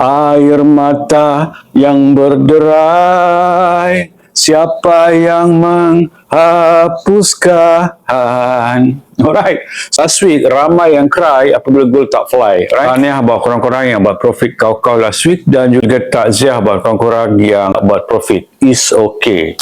Air mata yang berderai, siapa yang menghapuskan? Alright, last week ramai yang cry apabila gol tak fly. Right? Tahniah buat korang-korang yang buat profit kau-kau last week, dan juga takziah buat korang-korang yang buat profit. It's okay.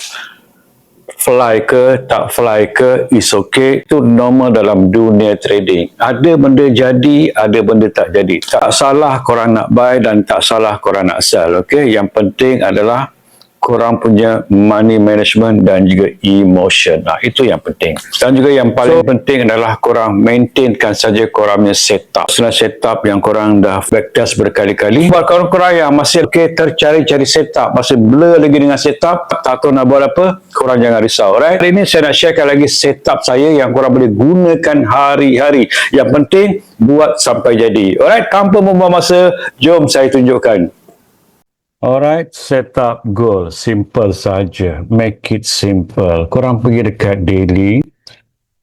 Fly ke tak fly ke, is okay. Itu normal dalam dunia trading. Ada benda jadi, ada benda tak jadi. Tak salah korang nak buy dan tak salah korang nak sell. Okay? Yang penting adalah korang punya money management dan juga emotion. Itu yang penting. Dan juga yang paling penting adalah korang maintainkan saja korang punya setup. Setelah setup yang korang dah backtest berkali-kali. Buat korang-korang yang masih tercari-cari setup, masih blur lagi dengan setup, tak tahu nak buat apa, korang jangan risau. Right? Hari ini saya nak sharekan lagi setup saya yang korang boleh gunakan hari-hari. Yang penting buat sampai jadi. Alright, tanpa membuang masa, jom saya tunjukkan. Alright, setup goal. Simple saja. Make it simple. Korang pergi dekat daily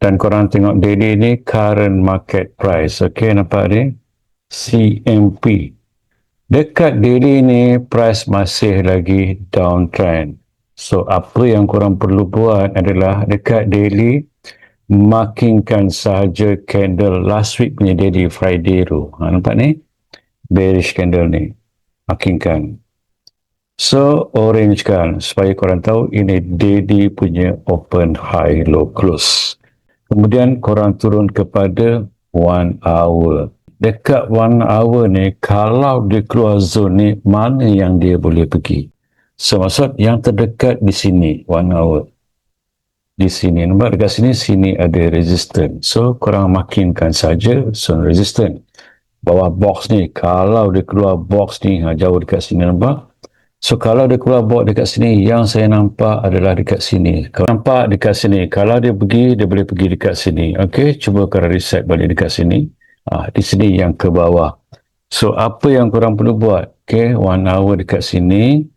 dan korang tengok daily ni current market price. Okay, nampak ni? CMP. Dekat daily ni price masih lagi downtrend. So, apa yang korang perlu buat adalah dekat daily markingkan sahaja candle last week punya daily Friday tu. Nampak ni? Bearish candle ni. Markingkan. So, orange kan, supaya korang tahu ini daily punya open, high, low, close. Kemudian korang turun kepada 1 hour. Dekat 1 hour ni, kalau dia keluar zone ni, mana yang dia boleh pergi? So, maksud yang terdekat di sini, 1 hour. Di sini, nampak dekat sini ada resistance. So, korang makinkan saja zone resistance. Bawah box ni, kalau dia keluar box ni, jauh dekat sini, nampak? So, kalau dia keluar box dekat sini, yang saya nampak adalah dekat sini. Kalau nampak dekat sini, kalau dia pergi, dia boleh pergi dekat sini. Okey, cuba korang reset balik dekat sini. Di sini yang ke bawah. So, apa yang korang perlu buat? Okey, 1 hour dekat sini.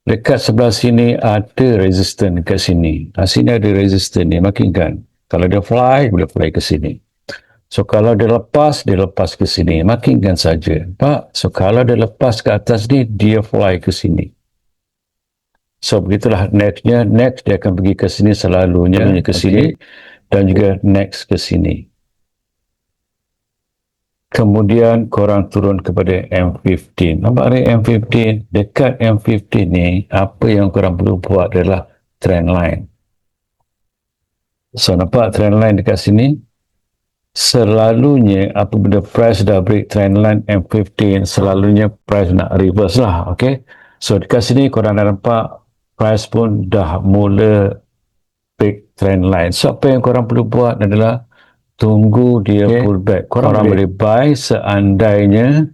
Dekat sebelah sini ada resistance dekat sini. Sini ada resistance ni, makinkan. Kalau dia fly, boleh fly ke sini. So, kalau dia lepas ke sini. Makinkan saja. Pak, so kalau dia lepas ke atas ni, dia fly ke sini. So, begitulah nextnya. Next, dia akan pergi ke sini selalunya. Ke sini. Dan juga next ke sini. Kemudian, korang turun kepada M15. Nampak ni M15? Dekat M15 ni, apa yang korang perlu buat adalah trend line. So, nampak trend line dekat sini? Selalunya apabila price dah break trend line M15, selalunya price nak reverse lah. Okay, so dekat sini korang dah nampak price pun dah mula break trend line. So apa yang korang perlu buat adalah tunggu dia pull back. Korang boleh buy seandainya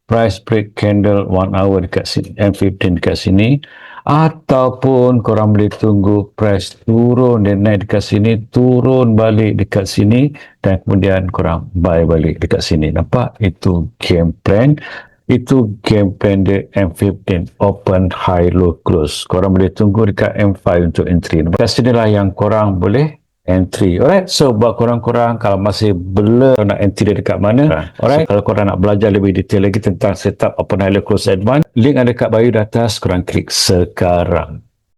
price break candle 1 hour dekat sini, M15 dekat sini, ataupun korang boleh tunggu price turun dan naik dekat sini, turun balik dekat sini, dan kemudian korang buy balik dekat sini. Nampak? Itu game plan. Itu game plan dia M15, open, high, low, close. Korang boleh tunggu dekat M5 untuk entry. Dekat sinilah yang korang boleh entry. Alright, so buat korang-korang kalau masih belum nak entry dia dekat mana, alright, so, kalau korang nak belajar lebih detail lagi tentang setup open, high, low, close, advance, link ada kat bio di atas, korang klik sekarang.